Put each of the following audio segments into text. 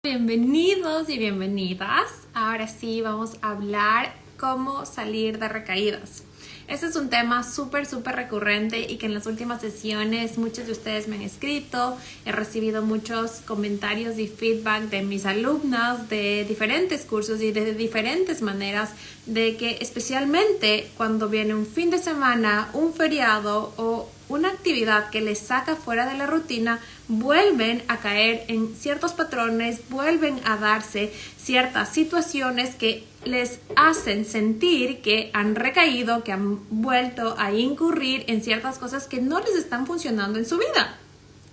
Bienvenidos y bienvenidas. Ahora sí vamos a hablar cómo salir de recaídas. Este es un tema súper recurrente y que en las últimas sesiones muchos de ustedes me han escrito. He recibido muchos comentarios y feedback de mis alumnas de diferentes cursos y de diferentes maneras, de que especialmente cuando viene un fin de semana, un feriado o una actividad que les saca fuera de la rutina, vuelven a caer en ciertos patrones, vuelven a darse ciertas situaciones que les hacen sentir que han recaído, que han vuelto a incurrir en ciertas cosas que no les están funcionando en su vida.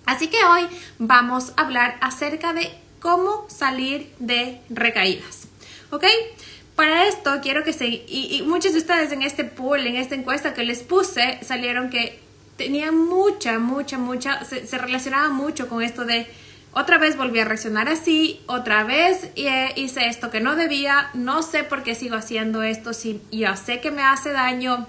Así que hoy vamos a hablar acerca de cómo salir de recaídas, ¿ok? Para esto quiero que y muchos de ustedes en este poll, en esta encuesta que les puse, salieron que tenía se relacionaba mucho con esto de otra vez volví a reaccionar así, otra vez hice esto que no debía, no sé por qué sigo haciendo esto, si ya sé que me hace daño,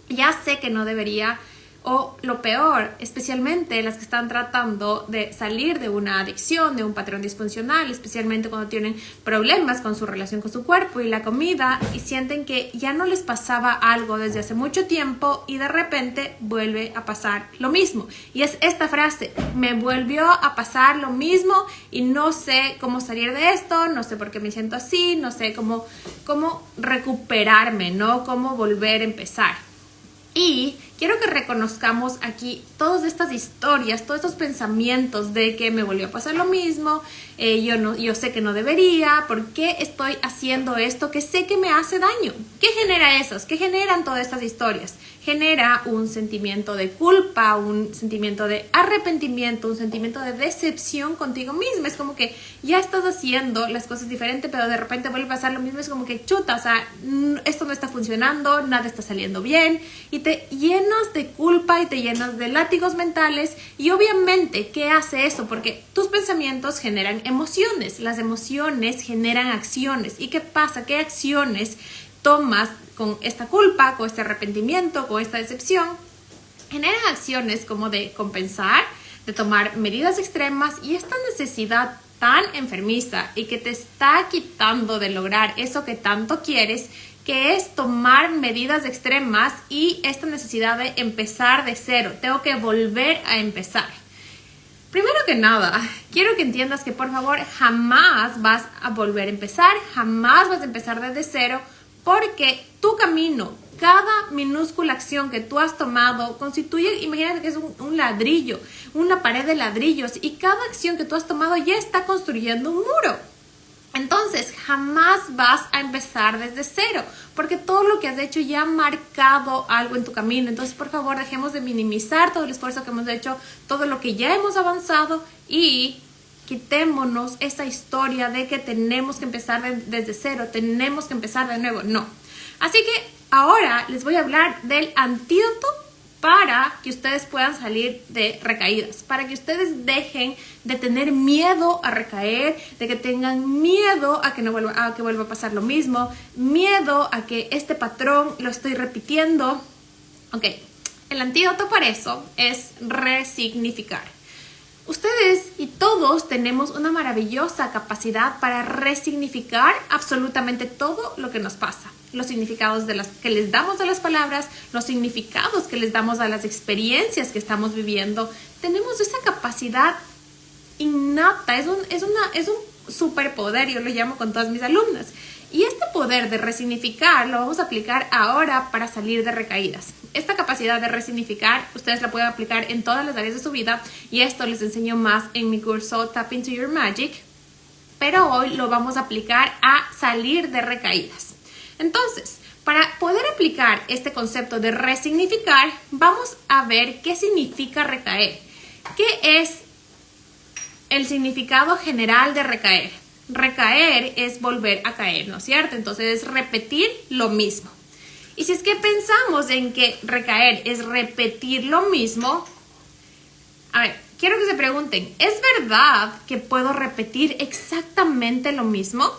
ya sé que no debería. O lo peor, especialmente las que están tratando de salir de una adicción, de un patrón disfuncional, especialmente cuando tienen problemas con su relación con su cuerpo y la comida y sienten que ya no les pasaba algo desde hace mucho tiempo y de repente vuelve a pasar lo mismo. Y es esta frase: me volvió a pasar lo mismo y no sé cómo salir de esto, no sé por qué me siento así, no sé cómo recuperarme, ¿no? Cómo volver a empezar. Y quiero que reconozcamos aquí todas estas historias, todos estos pensamientos de que me volvió a pasar lo mismo, yo sé que no debería, ¿por qué estoy haciendo esto que sé que me hace daño? ¿Qué genera esos? ¿Qué generan todas estas historias? Genera un sentimiento de culpa, un sentimiento de arrepentimiento, un sentimiento de decepción contigo misma. Es como que ya estás haciendo las cosas diferentes, pero de repente vuelve a pasar lo mismo. Es como que chuta, o sea, esto no está funcionando, nada está saliendo bien y te llenas de culpa y te llenas de látigos mentales. Y obviamente, ¿qué hace eso? Porque tus pensamientos generan emociones, las emociones generan acciones. ¿Y qué pasa? ¿Qué acciones tomas con esta culpa, con este arrepentimiento, con esta decepción? Generan acciones como de compensar, de tomar medidas extremas, y esta necesidad tan enfermiza y que te está quitando de lograr eso que tanto quieres, que es tomar medidas extremas y esta necesidad de empezar de cero. Tengo que volver a empezar. Primero que nada, quiero que entiendas que por favor jamás vas a volver a empezar, jamás vas a empezar desde cero, porque tu camino, cada minúscula acción que tú has tomado constituye, imagínate que es un ladrillo, una pared de ladrillos, y cada acción que tú has tomado ya está construyendo un muro. Entonces, jamás vas a empezar desde cero, porque todo lo que has hecho ya ha marcado algo en tu camino. Entonces, por favor, dejemos de minimizar todo el esfuerzo que hemos hecho, todo lo que ya hemos avanzado, y quitémonos esa historia de que tenemos que empezar desde cero, tenemos que empezar de nuevo. No. Así que ahora les voy a hablar del antídoto para que ustedes puedan salir de recaídas, para que ustedes dejen de tener miedo a recaer, de que tengan miedo a que vuelva a pasar lo mismo, miedo a que este patrón lo estoy repitiendo. Ok, el antídoto para eso es resignificar. Ustedes y todos tenemos una maravillosa capacidad para resignificar absolutamente todo lo que nos pasa. Los significados que les damos a las palabras, los significados que les damos a las experiencias que estamos viviendo. Tenemos esa capacidad innata, es un superpoder, yo lo llamo con todas mis alumnas. Y este poder de resignificar lo vamos a aplicar ahora para salir de recaídas. Esta capacidad de resignificar ustedes la pueden aplicar en todas las áreas de su vida, y esto les enseño más en mi curso Tap Into Your Magic, pero hoy lo vamos a aplicar a salir de recaídas. Entonces, para poder aplicar este concepto de resignificar, vamos a ver qué significa recaer. ¿Qué es el significado general de recaer? Recaer es volver a caer, ¿no es cierto? Entonces es repetir lo mismo. Y si es que pensamos en que recaer es repetir lo mismo, a ver, quiero que se pregunten, ¿es verdad que puedo repetir exactamente lo mismo?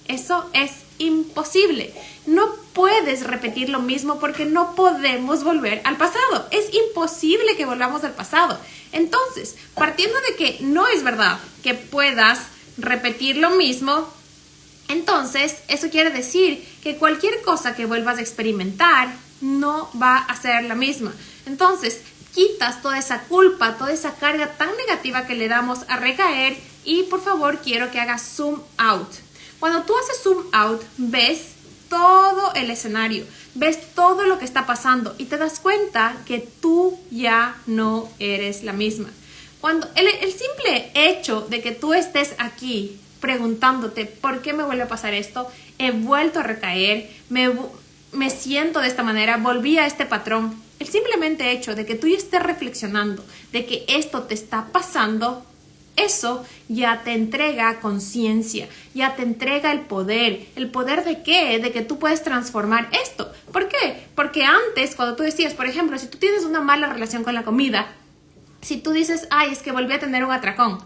Eso es imposible. No puedes repetir lo mismo porque no podemos volver al pasado. Es imposible que volvamos al pasado. Entonces, partiendo de que no es verdad que puedas repetir lo mismo, entonces eso quiere decir que cualquier cosa que vuelvas a experimentar no va a ser la misma. Entonces, quitas toda esa culpa, toda esa carga tan negativa que le damos a recaer y por favor quiero que hagas zoom out. Cuando tú haces zoom out, ves todo el escenario, ves todo lo que está pasando y te das cuenta que tú ya no eres la misma. Cuando el simple hecho de que tú estés aquí preguntándote ¿por qué me vuelve a pasar esto? He vuelto a recaer, me siento de esta manera, volví a este patrón. El simplemente hecho de que tú ya estés reflexionando de que esto te está pasando, eso ya te entrega conciencia, ya te entrega el poder. ¿El poder de qué? De que tú puedes transformar esto. ¿Por qué? Porque antes, cuando tú decías, por ejemplo, si tú tienes una mala relación con la comida, si tú dices, ay, es que volví a tener un atracón,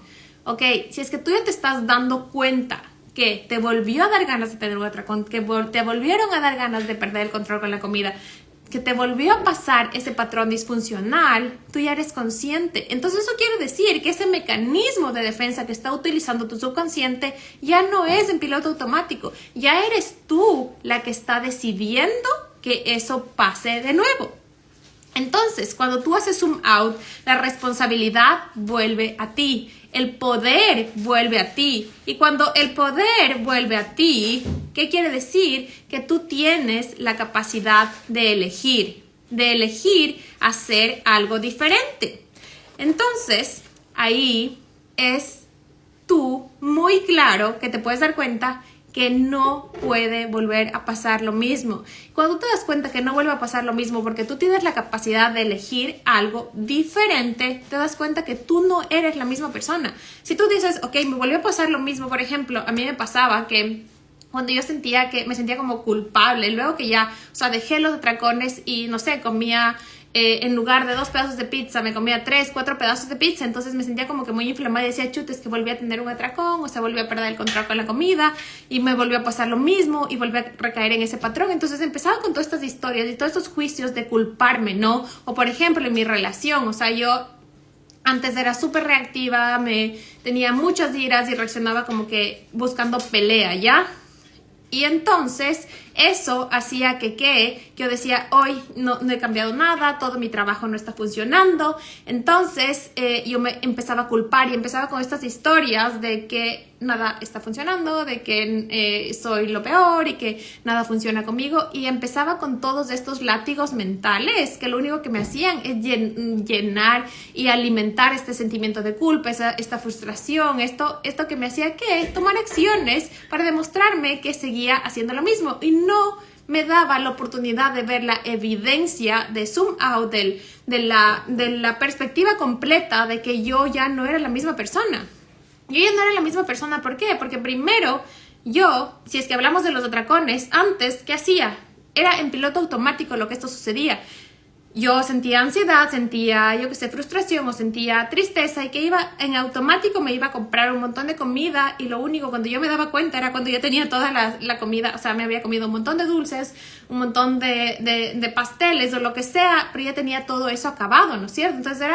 ok, si es que tú ya te estás dando cuenta que te volvió a dar ganas de tener un atracón, que te volvieron a dar ganas de perder el control con la comida, que te volvió a pasar ese patrón disfuncional, tú ya eres consciente. Entonces eso quiere decir que ese mecanismo de defensa que está utilizando tu subconsciente ya no es en piloto automático. Ya eres tú la que está decidiendo que eso pase de nuevo. Entonces, cuando tú haces zoom out, la responsabilidad vuelve a ti, el poder vuelve a ti. Y cuando el poder vuelve a ti, ¿qué quiere decir? Que tú tienes la capacidad de elegir hacer algo diferente. Entonces, ahí es tú muy claro que te puedes dar cuenta que no puede volver a pasar lo mismo. Cuando te das cuenta que no vuelve a pasar lo mismo porque tú tienes la capacidad de elegir algo diferente, te das cuenta que tú no eres la misma persona. Si tú dices, ok, me volvió a pasar lo mismo, por ejemplo, a mí me pasaba que cuando yo sentía que me sentía como culpable, luego que ya, o sea, dejé los atracones y, no sé, comía en lugar de 2 pedazos de pizza, me comía 3, 4 pedazos de pizza, entonces me sentía como que muy inflamada y decía, chute, es que volví a tener un atracón, o sea, volví a perder el control con la comida y me volvió a pasar lo mismo y volví a recaer en ese patrón. Entonces empezaba con todas estas historias y todos estos juicios de culparme, ¿no? O por ejemplo, en mi relación, o sea, yo antes era súper reactiva, tenía muchas iras y reaccionaba como que buscando pelea, ¿ya? Y entonces eso hacía que yo decía, hoy no he cambiado nada, todo mi trabajo no está funcionando. Entonces yo me empezaba a culpar y empezaba con estas historias de que nada está funcionando, de que soy lo peor y que nada funciona conmigo. Y empezaba con todos estos látigos mentales que lo único que me hacían es llenar y alimentar este sentimiento de culpa, esta frustración, esto que me hacía que tomar acciones para demostrarme que seguía haciendo lo mismo y no me daba la oportunidad de ver la evidencia de zoom out, de la perspectiva completa de que yo ya no era la misma persona. Yo ya no era la misma persona, ¿por qué? Porque primero yo, si es que hablamos de los atracones, antes, ¿qué hacía? Era en piloto automático lo que esto sucedía. Yo sentía ansiedad, sentía, frustración o sentía tristeza y que iba en automático, me iba a comprar un montón de comida y lo único cuando yo me daba cuenta era cuando yo tenía toda la comida, o sea, me había comido un montón de dulces, un montón de pasteles o lo que sea, pero ya tenía todo eso acabado, ¿no es cierto? Entonces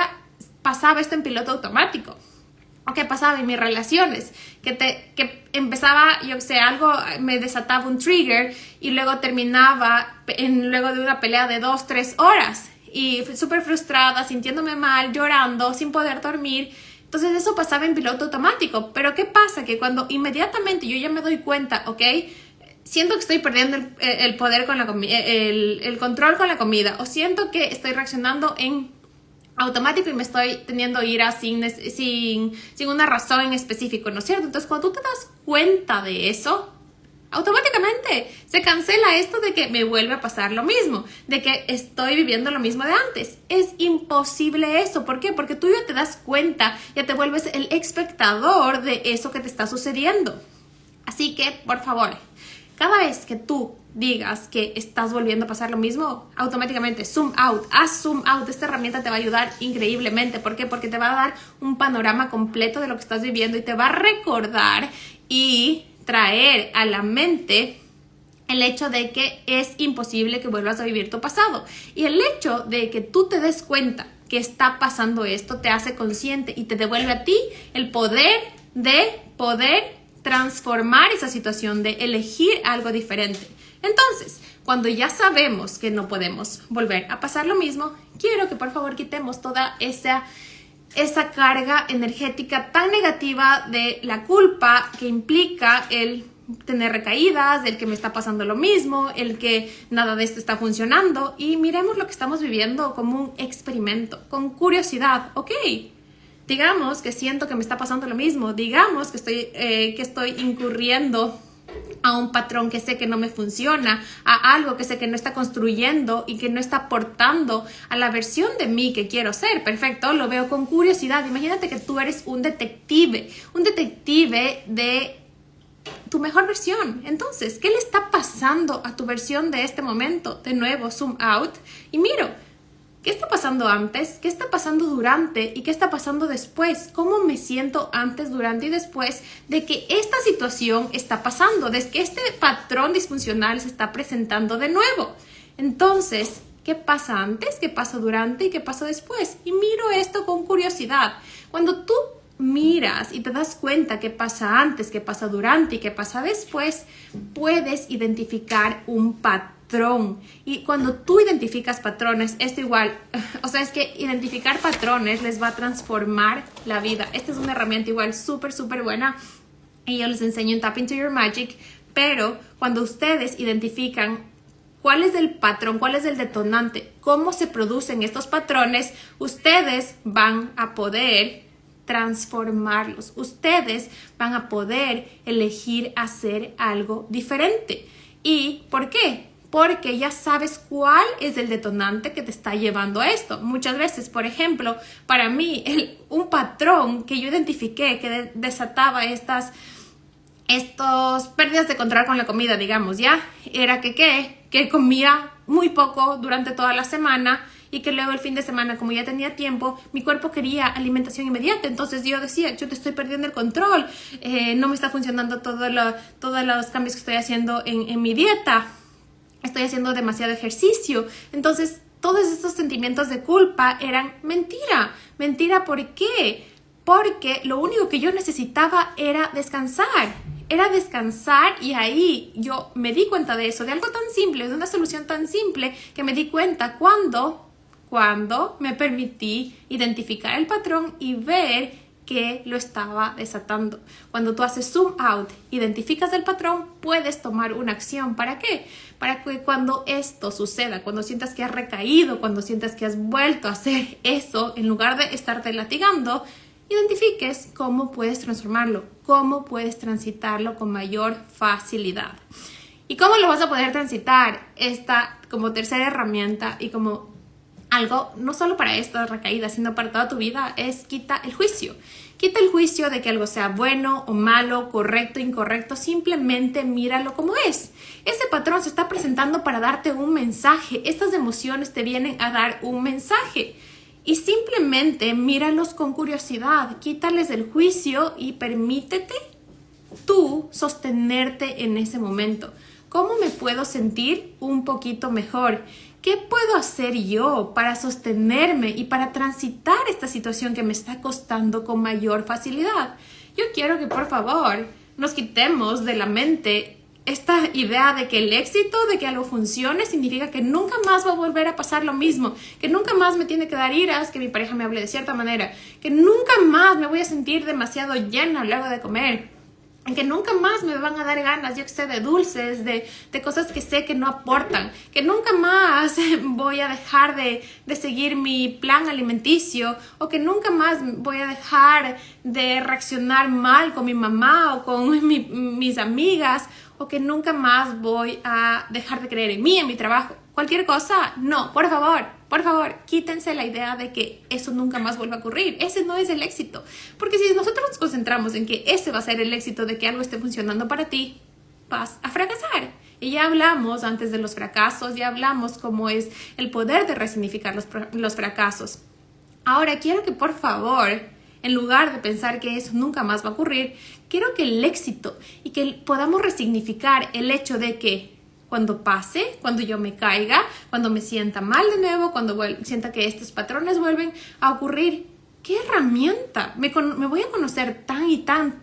pasaba esto en piloto automático. ¿O qué pasaba en mis relaciones? Que empezaba, algo me desataba un trigger y luego terminaba luego de una pelea de 2-3 horas y súper frustrada, sintiéndome mal, llorando, sin poder dormir. Entonces eso pasaba en piloto automático. Pero ¿qué pasa? Que cuando inmediatamente yo ya me doy cuenta, ¿ok? Siento que estoy perdiendo el poder con la comida, el control con la comida, o siento que estoy reaccionando en automático y me estoy teniendo ira sin una razón en específico, ¿no es cierto? Entonces, cuando tú te das cuenta de eso, automáticamente se cancela esto de que me vuelve a pasar lo mismo, de que estoy viviendo lo mismo de antes. Es imposible eso. ¿Por qué? Porque tú ya te das cuenta, ya te vuelves el espectador de eso que te está sucediendo. Así que, por favor, cada vez que tú digas que estás volviendo a pasar lo mismo, automáticamente zoom out, haz zoom out. Esta herramienta te va a ayudar increíblemente. ¿Por qué? Porque te va a dar un panorama completo de lo que estás viviendo y te va a recordar y traer a la mente el hecho de que es imposible que vuelvas a vivir tu pasado. Y el hecho de que tú te des cuenta que está pasando esto te hace consciente y te devuelve a ti el poder de poder transformar esa situación, de elegir algo diferente. Entonces, cuando ya sabemos que no podemos volver a pasar lo mismo, quiero que por favor quitemos toda esa carga energética tan negativa de la culpa que implica el tener recaídas, el que me está pasando lo mismo, el que nada de esto está funcionando, y miremos lo que estamos viviendo como un experimento, con curiosidad. Ok, digamos que siento que me está pasando lo mismo, digamos que estoy incurriendo a un patrón que sé que no me funciona, a algo que sé que no está construyendo y que no está aportando a la versión de mí que quiero ser. Perfecto, lo veo con curiosidad. Imagínate que tú eres un detective de tu mejor versión. Entonces, ¿qué le está pasando a tu versión de este momento? De nuevo, zoom out y miro. ¿Qué está pasando antes? ¿Qué está pasando durante? ¿Y qué está pasando después? ¿Cómo me siento antes, durante y después de que esta situación está pasando? De que este patrón disfuncional se está presentando de nuevo. Entonces, ¿qué pasa antes? ¿Qué pasa durante? ¿Y qué pasa después? Y miro esto con curiosidad. Cuando tú miras y te das cuenta qué pasa antes, qué pasa durante y qué pasa después, puedes identificar un patrón. Y cuando tú identificas patrones, esto igual, es que identificar patrones les va a transformar la vida. Esta es una herramienta igual súper buena y yo les enseño en Tap Into Your Magic, pero cuando ustedes identifican cuál es el patrón, cuál es el detonante, cómo se producen estos patrones, ustedes van a poder transformarlos. Ustedes van a poder elegir hacer algo diferente. ¿Y por qué? Porque ya sabes cuál es el detonante que te está llevando a esto. Muchas veces, por ejemplo, para mí, un patrón que yo identifiqué que desataba estas pérdidas de control con la comida, digamos, ¿ya? Era que comía muy poco durante toda la semana y que luego el fin de semana, como ya tenía tiempo, mi cuerpo quería alimentación inmediata. Entonces yo decía, yo te estoy perdiendo el control, no me está funcionando todos los cambios que estoy haciendo en mi dieta. Estoy haciendo demasiado ejercicio. Entonces, todos estos sentimientos de culpa eran mentira. Mentira, ¿por qué? Porque lo único que yo necesitaba era descansar. Y ahí yo me di cuenta de eso, de algo tan simple, de una solución tan simple que me di cuenta cuando me permití identificar el patrón y ver que lo estaba desatando. Cuando tú haces zoom out, identificas el patrón, puedes tomar una acción. ¿Para qué? Para que cuando esto suceda, cuando sientas que has recaído, cuando sientas que has vuelto a hacer eso, en lugar de estarte latigando, identifiques cómo puedes transformarlo, cómo puedes transitarlo con mayor facilidad. ¿Y cómo lo vas a poder transitar? Esta como tercera herramienta y como algo, no solo para estas recaídas, sino para toda tu vida, es quita el juicio. Quita el juicio de que algo sea bueno o malo, correcto, incorrecto. Simplemente míralo como es. Ese patrón se está presentando para darte un mensaje. Estas emociones te vienen a dar un mensaje. Y simplemente míralos con curiosidad. Quítales el juicio y permítete tú sostenerte en ese momento. ¿Cómo me puedo sentir un poquito mejor? ¿Qué puedo hacer yo para sostenerme y para transitar esta situación que me está costando con mayor facilidad? Yo quiero que por favor nos quitemos de la mente esta idea de que el éxito, de que algo funcione, significa que nunca más va a volver a pasar lo mismo, que nunca más me tiene que dar iras, que mi pareja me hable de cierta manera, que nunca más me voy a sentir demasiado llena luego de comer, que nunca más me van a dar ganas, yo que sé, de dulces, de cosas que sé que no aportan, que nunca más voy a dejar de seguir mi plan alimenticio, o que nunca más voy a dejar de reaccionar mal con mi mamá o con mis amigas, o que nunca más voy a dejar de creer en mí, en mi trabajo. Cualquier cosa, no, por favor, quítense la idea de que eso nunca más vuelva a ocurrir. Ese no es el éxito. Porque si nosotros nos concentramos en que ese va a ser el éxito de que algo esté funcionando para ti, vas a fracasar. Y ya hablamos antes de los fracasos, ya hablamos cómo es el poder de resignificar los fracasos. Ahora, quiero que por favor, en lugar de pensar que eso nunca más va a ocurrir, quiero que el éxito y que podamos resignificar el hecho de que cuando pase, cuando yo me caiga, cuando me sienta mal de nuevo, cuando sienta que estos patrones vuelven a ocurrir, ¿qué herramienta? Me voy a conocer tan y tan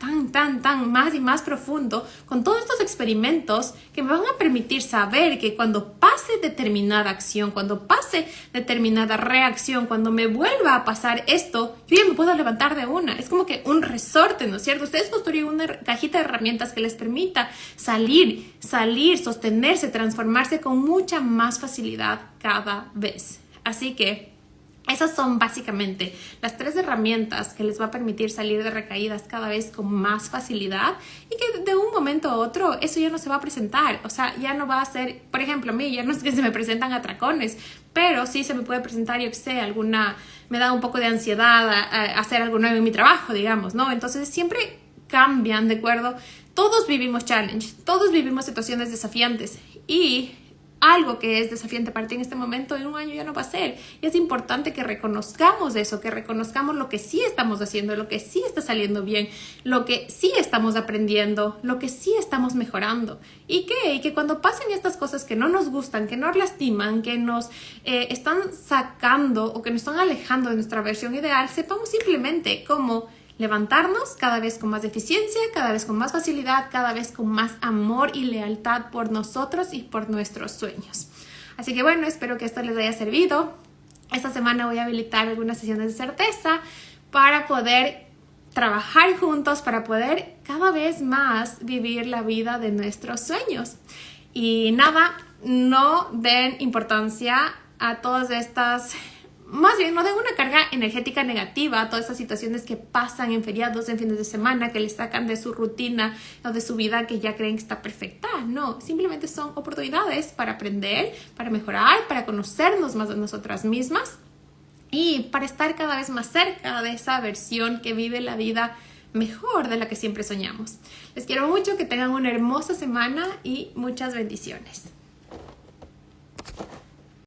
más y más profundo con todos estos experimentos que me van a permitir saber que cuando pase determinada acción, cuando pase determinada reacción, cuando me vuelva a pasar esto, yo ya me puedo levantar de una. Es como que un resorte, ¿no es cierto? Ustedes construyen una cajita de herramientas que les permita salir, sostenerse, transformarse con mucha más facilidad cada vez. Así que esas son básicamente las 3 herramientas que les va a permitir salir de recaídas cada vez con más facilidad y que de un momento a otro eso ya no se va a presentar. O sea, ya no va a ser, por ejemplo, a mí ya no es que se me presentan atracones, pero sí se me puede presentar, yo que sé, me da un poco de ansiedad a hacer algo nuevo en mi trabajo, digamos, ¿no? Entonces siempre cambian, ¿de acuerdo? Todos vivimos challenge, todos vivimos situaciones desafiantes y algo que es desafiante para ti en este momento, en un año ya no va a ser. Y es importante que reconozcamos eso, que reconozcamos lo que sí estamos haciendo, lo que sí está saliendo bien, lo que sí estamos aprendiendo, lo que sí estamos mejorando. Y que cuando pasen estas cosas que no nos gustan, que nos lastiman, que nos están sacando o que nos están alejando de nuestra versión ideal, sepamos simplemente cómo levantarnos cada vez con más eficiencia, cada vez con más facilidad, cada vez con más amor y lealtad por nosotros y por nuestros sueños. Así que bueno, espero que esto les haya servido. Esta semana voy a habilitar algunas sesiones de certeza para poder trabajar juntos, para poder cada vez más vivir la vida de nuestros sueños. Y nada, no den importancia a todas estas... Más bien, no den una carga energética negativa a todas estas situaciones que pasan en feriados, en fines de semana, que les sacan de su rutina o de su vida que ya creen que está perfecta. No, simplemente son oportunidades para aprender, para mejorar, para conocernos más de nosotras mismas y para estar cada vez más cerca de esa versión que vive la vida mejor de la que siempre soñamos. Les quiero mucho, que tengan una hermosa semana y muchas bendiciones.